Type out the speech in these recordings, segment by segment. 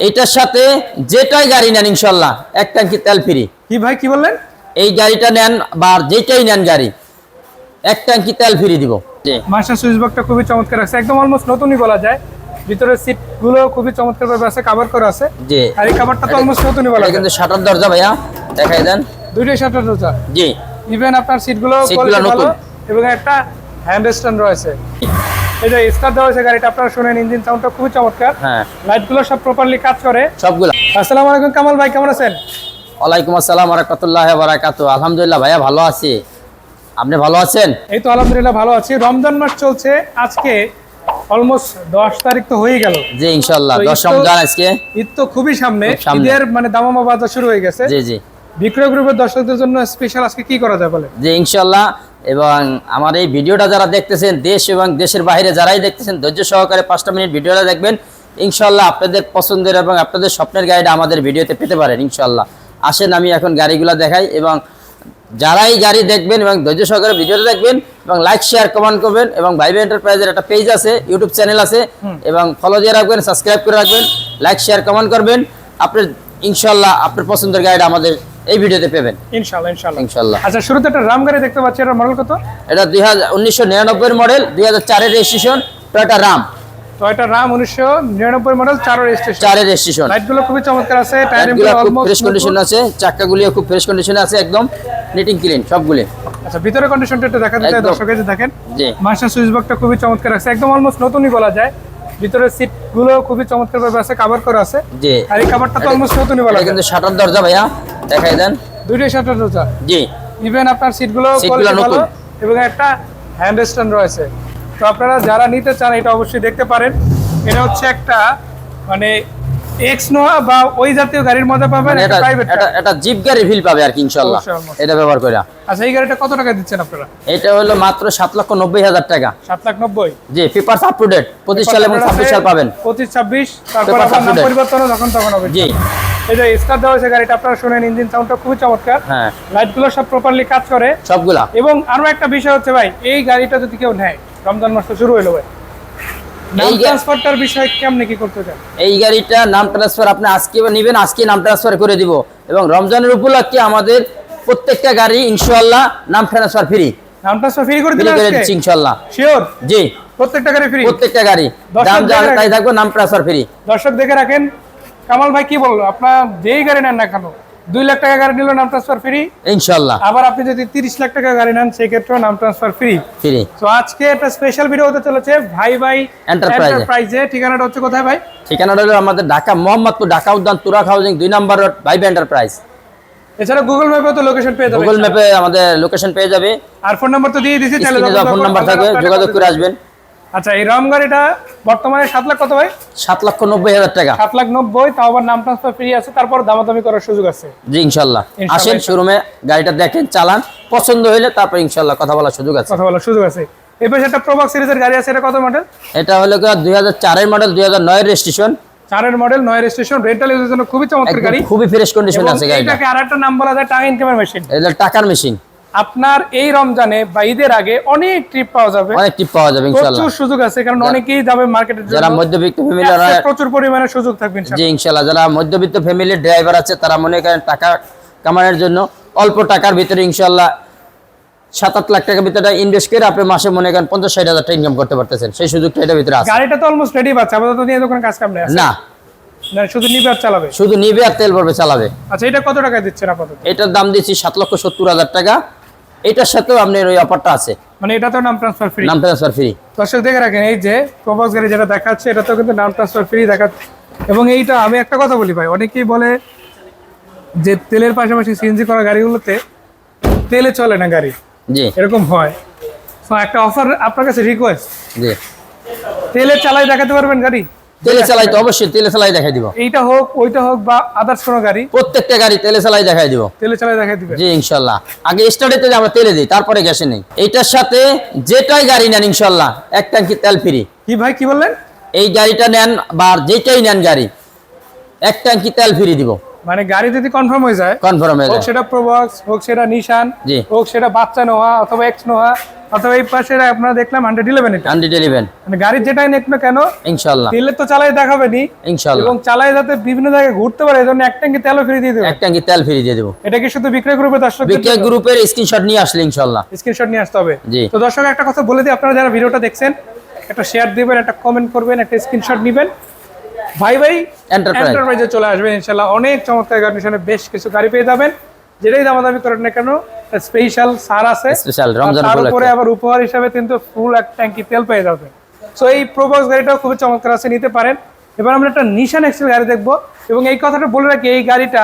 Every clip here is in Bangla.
এটার সাথে যেটাই গাড়ি নেন ইনশাল্লাহ এক ট্যাঙ্কি তেল ফ্রি। কি ভাই কি বললেন? এই গাড়িটা নেন বা যেটাই নেন গাড়ি এক ট্যাঙ্কি তেল ফ্রি দিব। মাস্টার সুইচ বক্সটা খুবই চমৎকার আছে, একদম অলমোস্ট নতুনই বলা যায়। ভিতরের সিট গুলো খুবই চমৎকার ভাবে আছে, কভার করা আছে। জি, আর এই কভারটা তো অলমোস্ট নতুনই বলা যায়। কিন্তু শাটার দরজা ভাইয়া দেখাই দেন। দুইটাই শাটার দরজা। জি, ইভেন আপনার সিটগুলো নতুন এবং একটা হ্যান্ড স্ট্যান্ড রয়েছে। এই যে স্টার্ট দেওয়া হয়েছে গাড়িটা, আপনারা শুনেন ইঞ্জিন সাউন্ডটা খুবই চমৎকার। হ্যাঁ, লাইটগুলো সব প্রপারলি কাজ করে সবগুলো। আসসালামু আলাইকুম কামাল ভাই, কেমন আছেন? ওয়ালাইকুম আসসালাম ওয়া রাহমাতুল্লাহি ওয়া বারাকাতুহু। আলহামদুলিল্লাহ ভাইয়া ভালো আছি, আপনি ভালো আছেন? এই তো আলহামদুলিল্লাহ ভালো আছি। রমজান মাস চলছে, আজকে অলমোস্ট 10 তারিখ তো হয়ে গেল। জি ইনশাআল্লাহ 10 রমজান আজকে। ঈদ তো খুবই সামনে, ঈদের মানে দামামা বাজার শুরু হয়ে গেছে। জি জি, বিক্রয় গ্রুপের দর্শকদের জন্য স্পেশাল আজকে কি করা যায় বলে? জি ইনশাআল্লাহ। এবং আমার এই ভিডিওটা যারা দেখতেছেন, দেশ এবং দেশের বাইরে যারাই দেখতেছেন, ধৈর্য সহকারে 5টা মিনিট ভিডিওটা দেখবেন। ইনশাআল্লাহ আপনাদের পছন্দের এবং আপনাদের স্বপ্নের গাড়িটা আমাদের ভিডিওতে পেতে পারেন ইনশাআল্লাহ। আসেন আমি এখন গাড়িগুলো দেখাই, এবং যারাই গাড়ি দেখবেন এবং ধৈর্য সহকারে ভিডিওটা দেখবেন এবং লাইক শেয়ার কমেন্ট করবেন। এবং ভাইবে এন্টারপ্রাইজের একটা পেজ আছে, ইউটিউব চ্যানেল আছে, এবং ফলো দিয়ে রাখবেন, সাবস্ক্রাইব করে রাখবেন, লাইক শেয়ার কমেন্ট করবেন। আপনার ইনশাআল্লাহ আপনার পছন্দের গাড়িটা আমাদের এই ভিডিওতে পাবেন ইনশাআল্লাহ ইনশাআল্লাহ ইনশাআল্লাহ। আচ্ছা, শুরুতে একটা রাম গাড়ি দেখতে পাচ্ছি, এর মডেল কত? এটা 1999 এর মডেল, 2004 এর registration, Toyota Ram. Toyota Ram 1999 model, 4 এর রেজিস্ট্রেশন। 4 এর রেজিস্ট্রেশন। লাইটগুলো খুবই চমৎকার আছে, টায়ারগুলো খুব অলমোস্ট ফ্রেশ কন্ডিশন আছে, চাকাগুলিও খুব ফ্রেশ কন্ডিশনে আছে, একদম নিটিং ক্লিন সবগুলো। আচ্ছা, ভিতরে কন্ডিশনটা একটু দেখা দিতে দর্শকদের দেখেন। জি, মাস্টার সুইচ বক্সটা খুবই চমৎকার আছে, একদম অলমোস্ট নতুনই বলা যায়। ভিতরের সিট গুলো খুবই চমৎকার ভাবে আছে, কভার করা আছে। জি, আর এই কভারটা তো অলমোস্ট নতুনই বলা যায়। কিন্তু শাটার দরজা ভাইয়া দেখাই দেন। দুইটাই শাটার দরজা। জি, ইভেন আপনার সিটগুলো নতুন এবং একটা হ্যান্ড স্ট্যান্ড রয়েছে। তো আপনারা যারা নিতে চান এটা অবশ্যই দেখতে পারেন। এটা হচ্ছে একটা মানে এক্স নোয়া বা ওই জাতীয় গাড়ির মধ্যে পাবেন, একটা প্রাইভেট এটা জিপ গাড়ি ফিল পাবে আর কি ইনশাআল্লাহ এটা ব্যবহার করে। আচ্ছা, এই গাড়িটা কত টাকা দিচ্ছেন আপনারা? এটা হলো মাত্র 7,90,000 টাকা। 7,90,000। জি, পেপারস আপ টু ডেট, 25 সাল এবং 26 সাল পাবেন। 25-26 তারপর আপনার নাম পরিবর্তন যখন তখন হবে। জি, এই যে স্টার্ট দেওয়া হয়েছে গাড়িটা, আপনারা শুনেন ইঞ্জিন সাউন্ডটা খুবই চমৎকার। হ্যাঁ, লাইটগুলো সব প্রপারলি কাজ করে সবগুলা। এবং আরো একটা বিষয় হচ্ছে ভাই, এই গাড়িটা যদি কেউ নেয়, রমজান মাস তো শুরু হলো ভাই, নাম ট্রান্সফারটার বিষয় কেমনে কি করতে চান? এই গাড়িটা নাম ট্রান্সফার আপনি আজকে নেবেন, আজকে নাম ট্রান্সফার করে দিব। এবং রমজানের উপলক্ষে আমাদের প্রত্যেকটা গাড়ি ইনশাআল্লাহ নাম ট্রান্সফার ফ্রি। নাম ট্রান্সফার ফ্রি করে দিবেন আজকে ইনশাআল্লাহ। শিওর? জি, প্রত্যেকটা গাড়ি ফ্রি, প্রত্যেকটা গাড়ি দাম যা তাই থাকবে, নাম ট্রান্সফার ফ্রি। দর্শক দেখে রাখেন, কামাল ভাই কি বললো, আপনার যেই গাড়ি নেন না কেন 2 লাখ টাকা গাড়ি নিলে নাম ট্রান্সফার ফ্রি ইনশাআল্লাহ। আবার আপনি যদি 30 লাখ টাকা গাড়ি নেন সেই ক্ষেত্রেও নাম ট্রান্সফার ফ্রি। তো আজকে একটা স্পেশাল ভিডিও হতে চলেছে ভাই এন্টারপ্রাইজে। ঠিকানাটা হচ্ছে কোথায় ভাই? ঠিকানাটা হলো আমাদের ঢাকা মোহাম্মদপুর, ঢাকা উদ্যান, তুরাগ হাউজিং 2 নম্বর রোড, ভাই এন্টারপ্রাইজ। এছাড়া গুগল ম্যাপে তো লোকেশন পেয়ে যাবে, গুগল ম্যাপে আমাদের লোকেশন পেয়ে যাবে। আর ফোন নাম্বার তো দিয়ে দিয়েছি, তাহলে ফোন নাম্বার থাকবে, যোগাযোগ করে আসবেন। আচ্ছা, এই রাম গাড়িটা বর্তমানে 7 লাখ কত ভাই? 7,90,000 টাকা। 7,90,000, তাও আবার নাম ট্রান্সফার ফ্রি আছে, তারপর দামাদামি করার সুযোগ আছে। জি ইনশাআল্লাহ। আসেন শোরুমে, গাড়িটা দেখেন, চালান, পছন্দ হলে তারপর ইনশাআল্লাহ কথা বলার সুযোগ আছে। এই পাশে একটা প্রোবক্স সিরিজের গাড়ি আছে, এটা কত মডেল? এটা হলো 2004 এর মডেল, 2009 এর রেজিস্ট্রেশন। 4 এর মডেল, 9 রেজিস্ট্রেশন, রেন্টাল ইউজের জন্য খুবই চমৎকার গাড়ি, খুবই ফ্রেশ কন্ডিশনে আছে গাড়িটা। এটাকে আরেকটা নাম বলা যায় টাকা ইনকামের মেশিন। এটা টাকার মেশিন। আপনার এই রমজানে বা ঈদের আগে অনেক ট্রিপ পাওয়া যাবে, ইনশাআল্লাহ। প্রচুর সুযোগ আছে, কারণ অনেকেই যাবে মার্কেটের জন্য। যারা মধ্যবিত্ত ফ্যামিলি, প্রচুর পরিমাণে সুযোগ থাকবে ইনশাআল্লাহ। জি ইনশাআল্লাহ। যারা মধ্যবিত্ত ফ্যামিলির ড্রাইভার আছে, তারা মনে করেন টাকা কামানোর জন্য অল্প টাকার ভিতরে ইনশাআল্লাহ 7-8 লাখ টাকার ভিতরে ইনভেস্ট করে আপনি মাসে মনে করেন 50-60 হাজার টাকা ইনকাম করতে পারতেছেন। সেই সুযোগটা এটার ভিতরে আছে। গাড়িটা তো অলমোস্ট রেডি আছে, আপাতত নিয়ে দোকানে কাজ কাম নেই না, শুধু নিবে আর চালাবে। শুধু নিবে আর তেল ভরবে, চালাবে। আচ্ছা, এটা কত টাকা দিচ্ছেন আপাতত? এটার দাম দিচ্ছি 7,70,000 টাকা। এটার সাথেও আপনার ওই অফারটা আছে, মানে এটা তো নাম ট্রান্সফার ফ্রি। নাম ট্রান্সফার ফ্রি। দর্শক দেখে রাখেন, এই যে প্রবক্স গাড়ি যেটা দেখাচ্ছে, এটা তো কিন্তু নাম ট্রান্সফার ফ্রি দেখাচ্ছে। এবং এইটা আমি একটা কথা বলি ভাই, অনেকেই বলে যে তেলের পাশাপাশি সিএনজি করা গাড়িগুলোতে তেলে চলে না গাড়ি, জি এরকম হয়। তো একটা অফার আপনার কাছে রিকোয়েস্ট, জি, তেলে চালাই দেখাতে পারবেন গাড়ি? তেলে চালাই তো অবশ্যই, তেলে চালাই দেখাই দিব। এইটা হোক, ওইটা হোক, বা আদার্স কোনো গাড়ি, প্রত্যেকটা গাড়ি তেলে চালাই দেখাই দিব। তেলে চালাই দেখাই দিবেন? জি ইনশাআল্লাহ। আগে স্টার্টেতে আমরা তেলে দিই, তারপরে গ্যাসে নেই। এইটার সাথে যেটাই গাড়ি নেন ইনশাআল্লাহ এক ট্যাঙ্কি তেল ফ্রি। কি ভাই কি বললেন? এই গাড়িটা নেন বা যেটাই নেন গাড়ি এক ট্যাঙ্কি তেল ফ্রি দিব। মানে গাড়ি যদি কনফার্ম হয়ে যায়, কনফার্ম হয়ে হোক যায়। সেটা প্রোবক্স, হোক সেটা নিশান, জি। হোক সেটা বাচ্চা নোহা অথবা এক্স নোহা, অথবা এই পাশে আপনারা দেখলাম 111 এটা, 111 মানে গাড়ি যেটাই নেক না কেন ইনশাআল্লাহ, তেলে তো চালাই দেখাবেনি, ইনশাআল্লাহ এবং চালাই যাতে বিভিন্ন জায়গায় ঘুরতে পারে এই জন্য এক ট্যাঙ্কি তেলও ফ্রি দিয়ে দেবে। এক ট্যাঙ্কি তেল ফ্রি দিয়ে দেবো। এটা কি শুধু বিক্রয় গ্রুপে দর্শক বিক্রয় গ্রুপের স্ক্রিনশট নিয়ে আসলে ইনশাআল্লাহ স্ক্রিনশট নিয়ে আসতে হবে? জি। তো দর্শক একটা কথা বলে দিই, আপনারা যারা ভিডিওটা দেখছেন একটা শেয়ার দিবেন, একটা কমেন্ট করবেন, একটা স্ক্রিনশট নেবেন, ভাই এন্টারপ্রাইজে চলে আসবেন ইনশাআল্লাহ। অনেক চমৎকার কন্ডিশনে বেশ কিছু গাড়ি পেয়ে যাবেন, যেটাই দামাদামি করেন না কেন স্পেশাল ছাড় আছে, স্পেশাল রমজান তার উপরে উপলক্ষে। আবার উপহার হিসাবে কিন্তু ফুল এক ট্যাঙ্কি তেল পেয়ে যাবেন। সো এই প্রোবক্স গাড়িটাও খুবই চমৎকার আছে, নিতে পারেন। এবার আমরা একটা নিশান এক্সেল গাড়ি দেখবো, এবং এই কথাটা বলে রাখি, এই গাড়িটা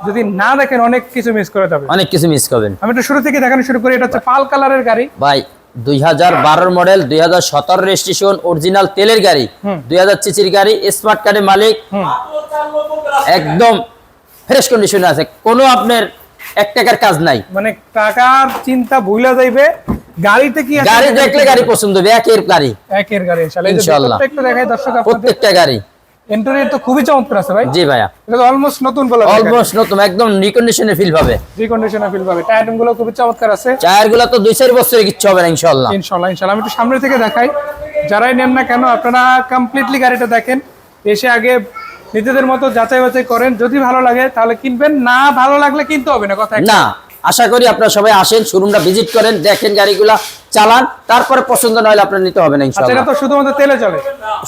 যদি না দেখেন অনেক কিছু মিস করে যাবে, অনেক কিছু মিস করবেন। আমি একটু শুরু থেকে দেখানো শুরু করি। এটা হচ্ছে পাল কালারের গাড়ি ভাই 2012 মডেল, 2017 রেজিস্ট্রেশন, অরিজিনাল তেলের গাড়ি, 2000 সিসির গাড়ি, স্মার্ট কার্ডের মালিক, একদম ফ্রেশ কন্ডিশনে আছে, কোনো আপনার 1 টাকার কাজ নাই। মানে টাকার চিন্তা ভুলা যাইবে, গাড়িতে কি আছে গাড়ি দেখলে গাড়ি পছন্দ হবে, একের গাড়ি, একের গাড়ি ইনশাআল্লাহ। এই যে ইনশাআল্লাহ। ভিতরটা একটু দেখাই দর্শক আপনাদের, প্রত্যেকটা গাড়ি ইন্টেরিয়র তো খুবই চমৎকার আছে ভাই। জি ভাইয়া, এটা তো অলমোস্ট নতুন বলা যায়, অলমোস্ট নতুন, একদম রিকন্ডিশনে ফিল পাবে। রিকন্ডিশনে ফিল পাবে। টায়ার গুলো খুবই চমৎকার আছে টায়ারগুলো তো 2-4 বছরের কিচ্ছু হবে না ইনশাআল্লাহ। ইনশাআল্লাহ ইনশাআল্লাহ। আমি একটু সামনে থেকে দেখাই, যারাই নেন না কেন আপনারা কমপ্লিটলি গাড়িটা দেখেন, এসে আগে নিজেদের মতো যাচাই বাছাই করেন, যদি ভালো লাগে তাহলে কিনবেন, না ভালো লাগলে কিনতে হবে না, কথা একটা। না, আশা করি আপনারা সবাই আসেন, শোরুমটা ভিজিট করেন, দেখেন গাড়িগুলা, চালান, তারপরে পছন্দ না হলে আপনারা নিতে হবে না আচ্ছা, এটা ইনশাআল্লাহ। তো শুধুমাত্র তেলে চলে,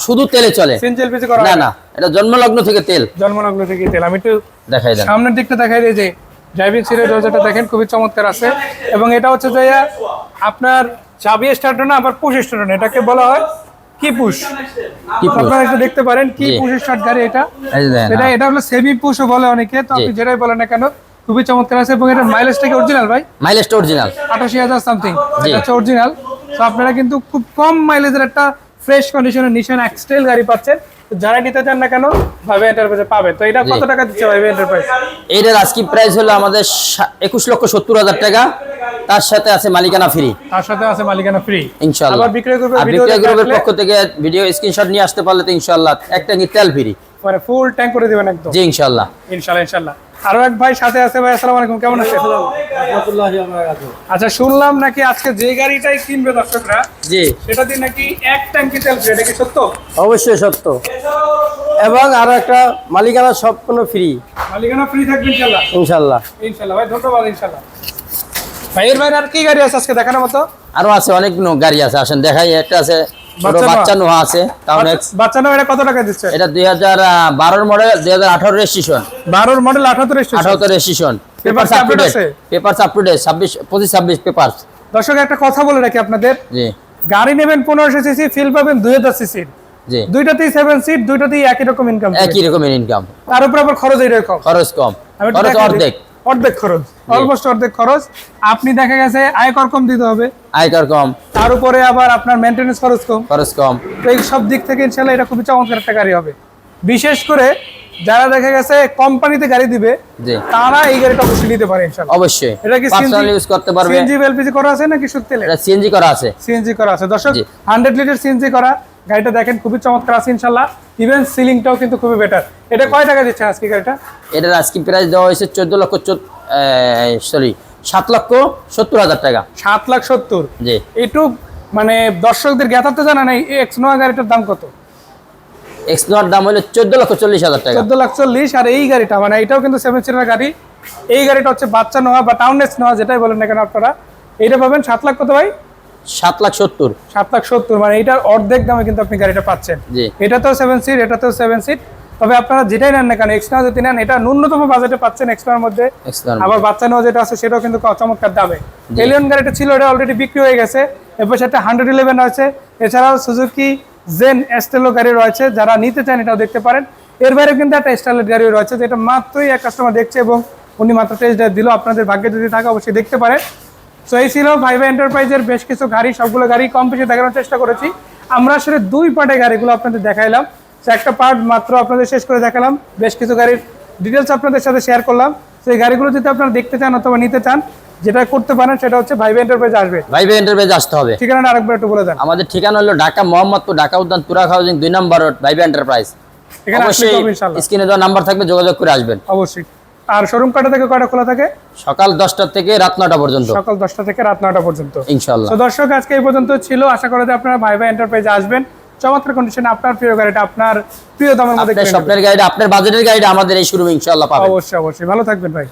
শুধু তেলে চলে, সিএনজি এলপিজি করা না হয় না, এটা জন্মলগ্ন থেকে তেল। জন্মলগ্ন থেকে তেল। আমি একটু দেখাই দেন। সামনের দিকটা দেখাই দিই, যে ড্রাইভিং সিটের দরজাটা দেখেন খুবই চমৎকার আছে, এবং এটা হচ্ছে যে আপনার চাবি স্টার্টার না, আবার পুশ স্টার্টার না, এটাকে বলা হয় কি পুশ। কি পুশ? আপনারা একটু দেখতে পারেন কি জি। পুশ স্টার্ট গাড়ি এটা। এই যে দেখেন, এটা এটা হলো সেমি পুশও বলে অনেকে, তো আপনি জি। যেটাই বলেন না কেন খুবই চমৎকার আছে, এবং এটা মাইলেজটা কি অরিজিনাল ভাই? মাইলেজটা অরিজিনাল। ৮৮,০০০ সামথিং, জি। এটা হচ্ছে অরিজিনাল। তো আপনারা কিন্তু খুব কম মাইলেজের একটা ফ্রেশ কন্ডিশনের নিশান এক্সটেল গাড়ি পাচ্ছেন। তো যারা নিতে চান না কেন ভাইবে এন্টারপ্রাইজে পাবেন। তো এটা কত জি। টাকা দিচ্ছে ভাইবে এন্টারপ্রাইজ? এটার আজকে প্রাইস হলো আমাদের 21,70,000 টাকা, তার সাথে আছে মালিকানা ফ্রি তার সাথে আছে মালিকানা ফ্রি ইনশাআল্লাহ। আবার বিক্রয় গ্রুপের আর ভিডিও বিক্রয় গ্রুপের দেখলে পক্ষ থেকে ভিডিও স্ক্রিনশট নিয়ে আসতে পারলে তো ইনশাআল্লাহ এক ট্যাঙ্কি তেল ফ্রি। মানে ফুল ট্যাঙ্ক করে দিবেন একদম জি ইনশাআল্লাহ। ইনশাআল্লাহ ইনশাআল্লাহ। আরো এক ভাই সাথে আছে। ভাই আসসালামু আলাইকুম, কেমন আছেন? আচ্ছা, শুনলাম নাকি আজকে যে গাড়িটাই কিনবে দর্শকরা জি, সেটা দিয়ে নাকি এক ট্যাঙ্কি তেল ফ্রি, এটা কি সত্য? অবশ্যই সত্য, এবং আরো একটা মালিকানা সম্পূর্ণ ফ্রি মালিকানা ফ্রি থাকবে ইনশাআল্লাহ ইনশাল্লাহ। ইনশাআল্লাহ ভাই, ধন্যবাদ ইনশাআল্লাহ। ভাইয়ের ভাইয়ের আর কি গাড়ি আছে আজকে দেখানোর মতো? আরো আছে অনেক গাড়ি আছে, আসেন দেখাই। একটা আছে ছোট বাচ্চা বাচ্চা নোহা আছে, টাউন এক্স। বাচ্চা নাম এটা কত টাকা দিচ্ছে? এটা 2012 model, 2018 registration, 12 model 78 78 registration, papers up to date, papers up to date, 25 papers. দর্শক একটা কথা বলে রাখি আপনাদের, জি গাড়ি নেবেন 1500 সিসি, ফিল পাবেন 2000 সিসি, জি, দুইটাতেই 7 সিট, দুইটাতেই একই রকম ইনকাম, একই রকমের ইনকাম, তার উপর আবার খরচ এরকম, খরচ কম, আমি একটু খরচ দেখাই দিই। অর্ধেক, অর্ধেক খরচ, অলমোস্ট অর্ধেক খরচ। আপনি দেখা গেছে আয়কর কম দিতে হবে, আয়কর কম, তার উপরে আবার আপনার মেইনটেনেন্স খরচ কম। খরচ কম। তো এই সব দিক থেকে ইনশাআল্লাহ এটা খুবই চমৎকার একটা গাড়ি হবে। বিশেষ করে যারা দেখা গেছে কোম্পানিতে গাড়ি দিবে জি তারা এই গাড়িটা অবশ্যই নিতে পারে ইনশাআল্লাহ। অবশ্যই এটা কি পার্সোনাল ইউজ করতে পারবে। সিএনজি এলপিজি করা আছে নাকি শুধু তেলে? এটা সিএনজি করা আছে। সিএনজি করা আছে দর্শক, জি। 100 লিটার সিএনজি করা গাড়িটা দেখেন খুবই চমৎকার আছে ইনশাআল্লাহ। ইভেন সিলিংটাও কিন্তু খুবই বেটার। এটা কয় টাকা দিচ্ছে আজকে গাড়িটা? এটার আজকে প্রাইস দেওয়া হয়েছে 7,70,000 টাকা। 7,70,000। জি একটু মানে দর্শকদের জ্ঞাতার্থে জানা নেই এক্স নোয়া গাড়িটার দাম কত? এক্স নোয়ার দাম হলো 14,40,000 টাকা। 14,40,000। আর এই গাড়িটা মানে এটাও কিন্তু 7 সিটার গাড়ি। এই গাড়িটা হচ্ছে বাচ্চা নোয়া বা টাউনেস নোয়া যেটাই বলেন না কেন আপনারা, এইটা পাবেন 7 লাখ কত ভাই? 7,70,000। 7,70,000 মানে এটার অর্ধেক দামে কিন্তু আপনি গাড়িটা পাচ্ছেন। জি এটাতেও 7 সিট, এটাতেও 7 সিট। তবে আপনারা যেটাই নেন না কেন, এক্সট্রা যদি নেন এটা ন্যূনতম বাজেটে পাচ্ছেন এক্সট্রার মধ্যে। এক্স নোয়ার আবার বাচ্চা নোয়া যেটা আছে সেটাও কিন্তু চমৎকার দামে। এলিয়ন গাড়িটা ছিল, এটা অলরেডি বিক্রি হয়ে গেছে। এরপর সেটা 111 রয়েছে। এছাড়াও সুজুকি জেন এস্টেলো গাড়ি রয়েছে, যারা নিতে চান এটাও দেখতে পারেন। এর বাইরে কিন্তু একটা স্টাইলের গাড়ি রয়েছে যেটা মাত্রই এক কাস্টমার দেখছে এবং উনি মাত্র টেস্ট ড্রাইভ দিল। আপনাদের ভাগ্যে যদি থাকে অবশ্যই দেখতে পারেন। সো এই ছিল ভাইভা এন্টারপ্রাইজের বেশ কিছু গাড়ি, সবগুলো গাড়ি কম বেশি দেখানোর চেষ্টা করেছি। আমরা আসলে 2 পার্টে গাড়িগুলো আপনাদের দেখাইলাম। তো একটা পার্ট মাত্র আপনাদের শেষ করে দেখালাম, বেশ কিছু গাড়ির ডিটেলস আপনাদের সাথে শেয়ার করলাম। তো এই গাড়িগুলো যদি আপনারা দেখতে চান অথবা নিতে চান, যেটা করতে পারেন সেটা হচ্ছে ভাইভা এন্টারপ্রাইজ আসবে। ভাইভা এন্টারপ্রাইজ আসতে হবে। ঠিকানাটা আরেকবার একটু বলে দেন। আমাদের ঠিকানা হলো ঢাকা মোহাম্মদপুর, ঢাকা উদ্যান, তুরাগ হাউজিং 2 নম্বর রোড, ভাইভা এন্টারপ্রাইজ। এখানে আসলে অবশ্যই হবে ইনশাআল্লাহ। স্ক্রিনে দেওয়া নাম্বার থাকবে, যোগাযোগ করে আসবেন। অবশ্যই। আর শোরুম কয়টা থেকে কয়টা খোলা থাকে? সকাল 10টা থেকে রাত 9টা পর্যন্ত সকাল 10টা থেকে রাত 9টা পর্যন্ত ইনশাআল্লাহ। তো দর্শক আজকে এই পর্যন্ত ছিল, আশা করি যে আপনারা ভাই ভাই এন্টারপ্রাইজে আসবেন, চমৎকার কন্ডিশনে আপনার প্রিয় গাড়িটা আপনার প্রিয় দামের মধ্যে আপনার কিনে নেবেন। স্বপ্নের গাড়ি, আপনার বাজেটের গাড়ি আমাদের এই শোরুমে ইনশাআল্লাহ পাবেন। অবশ্যই অবশ্যই, ভালো থাকবেন ভাই।